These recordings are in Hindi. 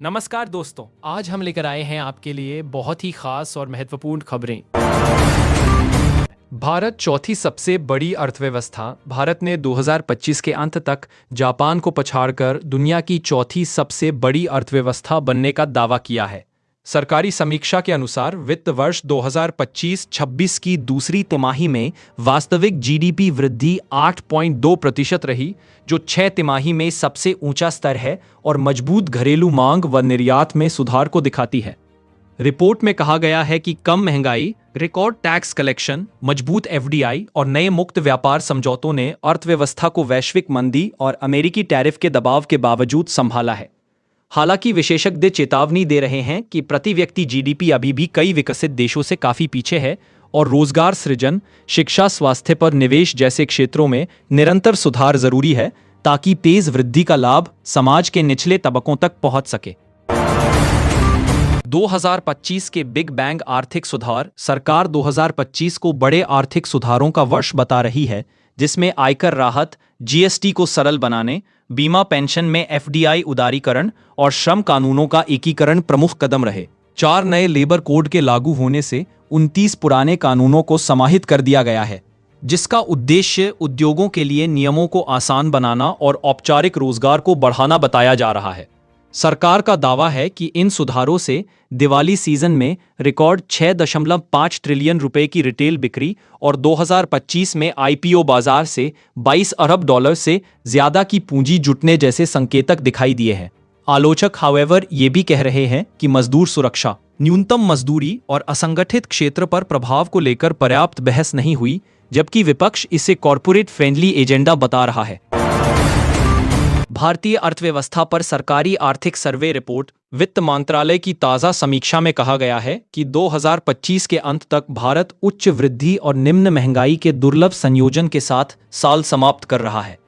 नमस्कार दोस्तों, आज हम लेकर आए हैं आपके लिए बहुत ही खास और महत्वपूर्ण खबरें। भारत चौथी सबसे बड़ी अर्थव्यवस्था। भारत ने 2025 के अंत तक जापान को पछाड़कर दुनिया की चौथी सबसे बड़ी अर्थव्यवस्था बनने का दावा किया है। सरकारी समीक्षा के अनुसार वित्त वर्ष 2025-26 की दूसरी तिमाही में वास्तविक जीडीपी वृद्धि 8.2% रही, जो 6 तिमाही में सबसे ऊंचा स्तर है और मजबूत घरेलू मांग व निर्यात में सुधार को दिखाती है। रिपोर्ट में कहा गया है कि कम महंगाई, रिकॉर्ड टैक्स कलेक्शन, मजबूत एफडीआई और नए मुक्त व्यापार समझौतों ने अर्थव्यवस्था को वैश्विक मंदी और अमेरिकी टैरिफ के दबाव के बावजूद संभाला है। हालांकि विशेषज्ञ चेतावनी दे रहे हैं कि प्रति व्यक्ति जीडीपी अभी भी कई विकसित देशों से काफी पीछे है और रोजगार सृजन, शिक्षा, स्वास्थ्य पर निवेश जैसे क्षेत्रों में निरंतर सुधार जरूरी है ताकि तेज वृद्धि का लाभ समाज के निचले तबकों तक पहुंच सके। 2025 के बिग बैंग आर्थिक सुधार। सरकार 2025 को बड़े आर्थिक सुधारों का वर्ष बता रही है, जिसमें आयकर राहत, जीएसटी को सरल बनाने, बीमा पेंशन में एफडीआई उदारीकरण और श्रम कानूनों का एकीकरण प्रमुख कदम रहे। 4 नए लेबर कोड के लागू होने से 29 पुराने कानूनों को समाहित कर दिया गया है, जिसका उद्देश्य उद्योगों के लिए नियमों को आसान बनाना और औपचारिक रोजगार को बढ़ाना बताया जा रहा है। सरकार का दावा है कि इन सुधारों से दिवाली सीजन में रिकॉर्ड 6.5 ट्रिलियन रुपए की रिटेल बिक्री और 2025 में आईपीओ बाजार से $22 अरब से ज्यादा की पूंजी जुटने जैसे संकेतक दिखाई दिए हैं। आलोचक हावेवर ये भी कह रहे हैं कि मजदूर सुरक्षा, न्यूनतम मजदूरी और असंगठित क्षेत्र पर प्रभाव को लेकर पर्याप्त बहस नहीं हुई, जबकि विपक्ष इसे कॉरपोरेट फ्रेंडली एजेंडा बता रहा है। भारतीय अर्थव्यवस्था पर सरकारी आर्थिक सर्वे रिपोर्ट। वित्त मंत्रालय की ताज़ा समीक्षा में कहा गया है कि 2025 के अंत तक भारत उच्च वृद्धि और निम्न महंगाई के दुर्लभ संयोजन के साथ साल समाप्त कर रहा है।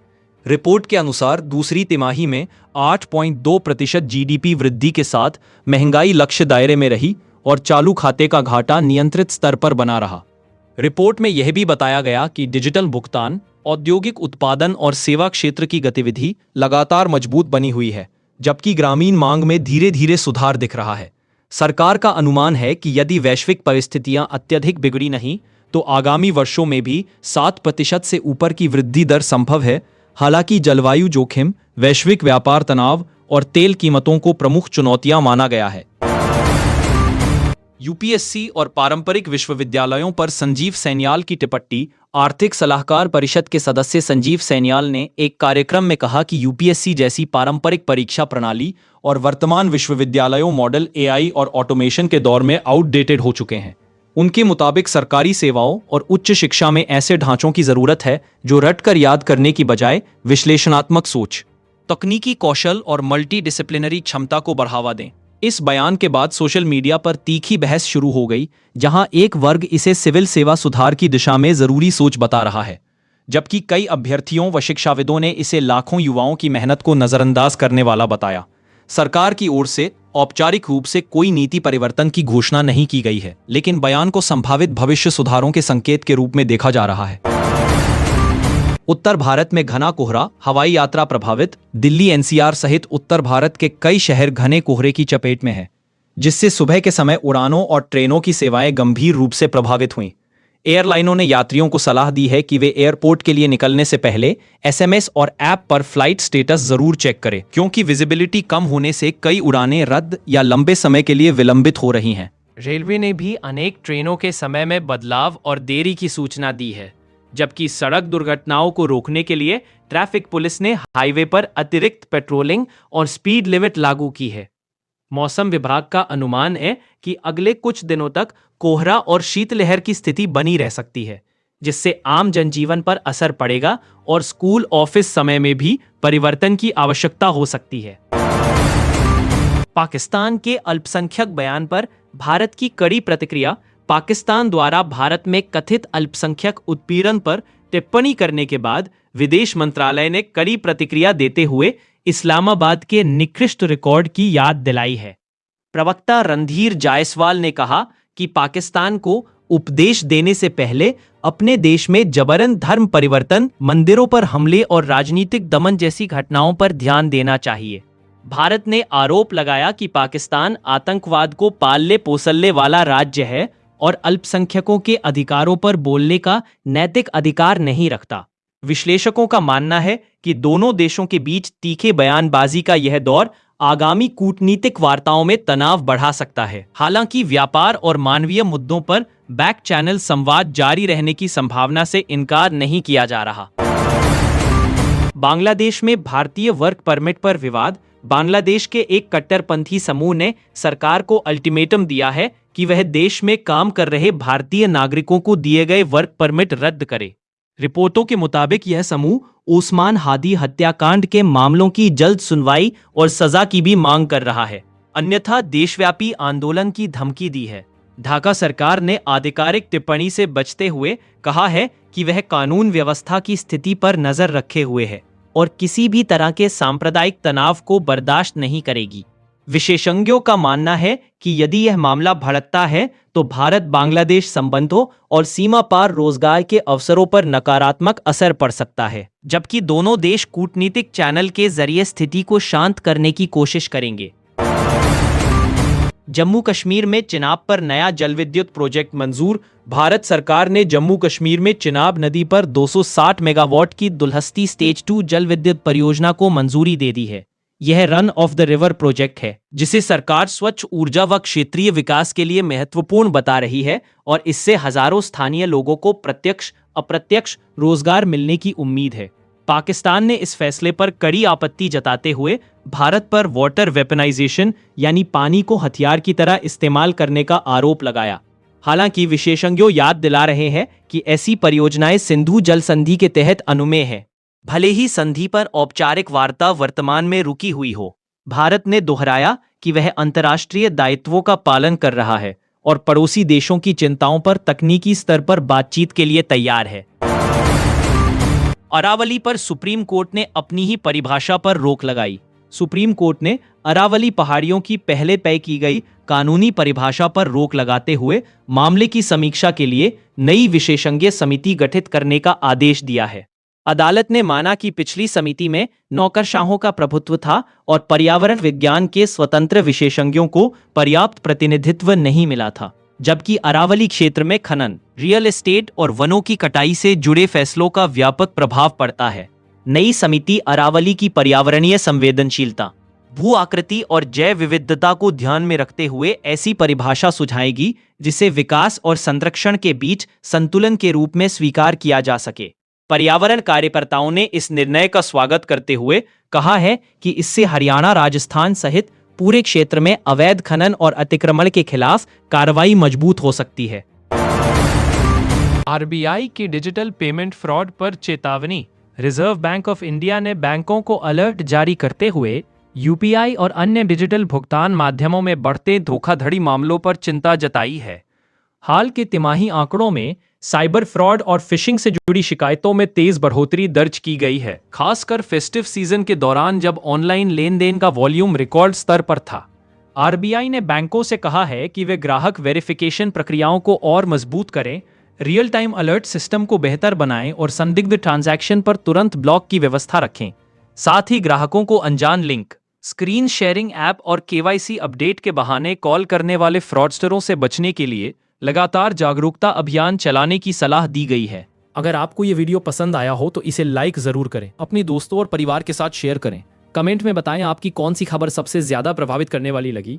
रिपोर्ट के अनुसार दूसरी तिमाही में 8.2% जीडीपी वृद्धि के साथ महंगाई लक्ष्य दायरे में रही और चालू खाते का घाटा नियंत्रित स्तर पर बना रहा। रिपोर्ट में यह भी बताया गया कि डिजिटल भुगतान, औद्योगिक उत्पादन और सेवा क्षेत्र की गतिविधि लगातार मजबूत बनी हुई है, जबकि ग्रामीण मांग में धीरे धीरे सुधार दिख रहा है। सरकार का अनुमान है कि यदि वैश्विक परिस्थितियां अत्यधिक बिगड़ी नहीं तो आगामी वर्षों में भी 7% से ऊपर की वृद्धि दर संभव है। हालांकि जलवायु जोखिम, वैश्विक व्यापार तनाव और तेल कीमतों को प्रमुख चुनौतियां माना गया है। यूपीएससी और पारंपरिक विश्वविद्यालयों पर संजीव सैन्याल की टिप्पणी। आर्थिक सलाहकार परिषद के सदस्य संजीव सैन्याल ने एक कार्यक्रम में कहा कि यूपीएससी जैसी पारंपरिक परीक्षा प्रणाली और वर्तमान विश्वविद्यालयों मॉडल एआई और ऑटोमेशन के दौर में आउटडेटेड हो चुके हैं। उनके मुताबिक सरकारी सेवाओं और उच्च शिक्षा में ऐसे ढांचों की जरूरत है जो रटकर याद करने की बजाय विश्लेषणात्मक सोच, तकनीकी कौशल और मल्टी डिसिप्लिनरी क्षमता को बढ़ावा दें। इस बयान के बाद सोशल मीडिया पर तीखी बहस शुरू हो गई, जहां एक वर्ग इसे सिविल सेवा सुधार की दिशा में जरूरी सोच बता रहा है, जबकि कई अभ्यर्थियों व शिक्षाविदों ने इसे लाखों युवाओं की मेहनत को नजरअंदाज करने वाला बताया। सरकार की ओर से औपचारिक रूप से कोई नीति परिवर्तन की घोषणा नहीं की गई है, लेकिन बयान को संभावित भविष्य सुधारों के संकेत के रूप में देखा जा रहा है। उत्तर भारत में घना कोहरा, हवाई यात्रा प्रभावित। दिल्ली एनसीआर सहित उत्तर भारत के कई शहर घने कोहरे की चपेट में हैं, जिससे सुबह के समय उड़ानों और ट्रेनों की सेवाएं गंभीर रूप से प्रभावित हुईं। एयरलाइनों ने यात्रियों को सलाह दी है कि वे एयरपोर्ट के लिए निकलने से पहले एसएमएस और ऐप पर फ्लाइट स्टेटस जरूर चेक करें, क्योंकि विजिबिलिटी कम होने से कई उड़ानें रद्द या लंबे समय के लिए विलंबित हो रही हैं। रेलवे ने भी अनेक ट्रेनों के समय में बदलाव और देरी की सूचना दी है, जबकि सड़क दुर्घटनाओं को रोकने के लिए ट्रैफिक पुलिस ने हाईवे पर अतिरिक्त पेट्रोलिंग और स्पीड लिमिट लागू की है। मौसम विभाग का अनुमान है कि अगले कुछ दिनों तक कोहरा और शीतलहर की स्थिति बनी रह सकती है, जिससे आम जनजीवन पर असर पड़ेगा और स्कूल ऑफिस समय में भी परिवर्तन की आवश्यकता हो सकती है। पाकिस्तान के अल्पसंख्यक बयान पर भारत की कड़ी प्रतिक्रिया। पाकिस्तान द्वारा भारत में कथित अल्पसंख्यक उत्पीड़न पर टिप्पणी करने के बाद विदेश मंत्रालय ने कड़ी प्रतिक्रिया देते हुए इस्लामाबाद के निकृष्ट रिकॉर्ड की याद दिलाई है। प्रवक्ता रणधीर जायसवाल ने कहा कि पाकिस्तान को उपदेश देने से पहले अपने देश में जबरन धर्म परिवर्तन, मंदिरों पर हमले और राजनीतिक दमन जैसी घटनाओं पर ध्यान देना चाहिए। भारत ने आरोप लगाया कि पाकिस्तान आतंकवाद को पालने पोसलने वाला राज्य है और अल्पसंख्यकों के अधिकारों पर बोलने का नैतिक अधिकार नहीं रखता। विश्लेषकों का मानना है कि दोनों देशों के बीच तीखे बयानबाजी का यह दौर आगामी कूटनीतिक वार्ताओं में तनाव बढ़ा सकता है। हालांकि व्यापार और मानवीय मुद्दों पर बैक चैनल संवाद जारी रहने की संभावना से इनकार नहीं किया जा रहा। बांग्लादेश में भारतीय वर्क परमिट पर विवाद। बांग्लादेश के एक कट्टरपंथी समूह ने सरकार को अल्टीमेटम दिया है कि वह देश में काम कर रहे भारतीय नागरिकों को दिए गए वर्क परमिट रद्द करे। रिपोर्टों के मुताबिक यह समूह ओस्मान हादी हत्याकांड के मामलों की जल्द सुनवाई और सजा की भी मांग कर रहा है, अन्यथा देशव्यापी आंदोलन की धमकी दी है। ढाका सरकार ने आधिकारिक टिप्पणी से बचते हुए कहा है कि वह कानून व्यवस्था की स्थिति पर नजर रखे हुए है और किसी भी तरह के सांप्रदायिक तनाव को बर्दाश्त नहीं करेगी। विशेषज्ञों का मानना है कि यदि यह मामला भड़कता है तो भारत बांग्लादेश संबंधों और सीमा पार रोजगार के अवसरों पर नकारात्मक असर पड़ सकता है, जबकि दोनों देश कूटनीतिक चैनल के जरिए स्थिति को शांत करने की कोशिश करेंगे। जम्मू कश्मीर में चिनाब पर नया जलविद्युत प्रोजेक्ट मंजूर। भारत सरकार ने जम्मू कश्मीर में चिनाब नदी पर 260 मेगावाट की दुलहस्ती स्टेज 2 जल विद्युत परियोजना को मंजूरी दे दी है। यह run of the river project है जिसे सरकार स्वच्छ ऊर्जा व क्षेत्रीय विकास के लिए महत्वपूर्ण बता रही है और इससे हजारों स्थानीय लोगों को प्रत्यक्ष अप्रत्यक्ष रोजगार मिलने की उम्मीद है। पाकिस्तान ने इस फैसले पर कड़ी आपत्ति जताते हुए भारत पर वाटर वेपनाइजेशन यानी पानी को हथियार की तरह इस्तेमाल करने का आरोप लगाया। हालांकि विशेषज्ञों याद दिला रहे हैं कि ऐसी परियोजनाएं सिंधु जल संधि के तहत अनुमेय है, भले ही संधि पर औपचारिक वार्ता वर्तमान में रुकी हुई हो। भारत ने दोहराया कि वह अंतर्राष्ट्रीय दायित्वों का पालन कर रहा है और पड़ोसी देशों की चिंताओं पर तकनीकी स्तर पर बातचीत के लिए तैयार है। अरावली पर सुप्रीम कोर्ट ने अपनी ही परिभाषा पर रोक लगाई। सुप्रीम कोर्ट ने अरावली पहाड़ियों की पहले तय की गई कानूनी परिभाषा पर रोक लगाते हुए मामले की समीक्षा के लिए नई विशेषज्ञ समिति गठित करने का आदेश दिया है। अदालत ने माना कि पिछली समिति में नौकरशाहों का प्रभुत्व था और पर्यावरण विज्ञान के स्वतंत्र विशेषज्ञों को पर्याप्त प्रतिनिधित्व नहीं मिला था, जबकि अरावली क्षेत्र में खनन, रियल एस्टेट और वनों की कटाई से जुड़े फैसलों का व्यापक प्रभाव पड़ता है। नई समिति अरावली की पर्यावरणीय संवेदनशीलता, भू आकृति और जैव विविधता को ध्यान में रखते हुए ऐसी परिभाषा सुझाएगी जिसे विकास और संरक्षण के बीच संतुलन के रूप में स्वीकार किया जा सके। पर्यावरण कार्यकर्ताओं ने इस निर्णय का स्वागत करते हुए कहा है कि इससे हरियाणा, राजस्थान सहित पूरे क्षेत्र में अवैध खनन और अतिक्रमण के खिलाफ कार्रवाई मजबूत हो सकती है। आरबीआई की डिजिटल पेमेंट फ्रॉड पर चेतावनी। रिजर्व बैंक ऑफ इंडिया ने बैंकों को अलर्ट जारी करते हुए यूपीआई और अन्य डिजिटल भुगतान माध्यमों में बढ़ते धोखाधड़ी मामलों पर चिंता जताई है। हाल के तिमाही आंकड़ों में साइबर फ्रॉड और फिशिंग से जुड़ी शिकायतों में तेज बढ़ोतरी दर्ज की गई है, खासकर फेस्टिव सीजन के दौरान जब ऑनलाइन लेन देन का वॉल्यूम रिकॉर्ड स्तर पर था। आरबीआई ने बैंकों से कहा है कि वे ग्राहक वेरिफिकेशन प्रक्रियाओं को और मजबूत करें, रियल टाइम अलर्ट सिस्टम को बेहतर बनाएं और संदिग्ध ट्रांजैक्शन पर तुरंत ब्लॉक की व्यवस्था रखें। साथ ही ग्राहकों को अनजान लिंक, स्क्रीन शेयरिंग ऐप और केवाईसी अपडेट के बहाने कॉल करने वाले फ्रॉडस्टरों से बचने के लिए लगातार जागरूकता अभियान चलाने की सलाह दी गई है। अगर आपको ये वीडियो पसंद आया हो तो इसे लाइक जरूर करें, अपने दोस्तों और परिवार के साथ शेयर करें। कमेंट में बताएं आपकी कौन सी खबर सबसे ज्यादा प्रभावित करने वाली लगी।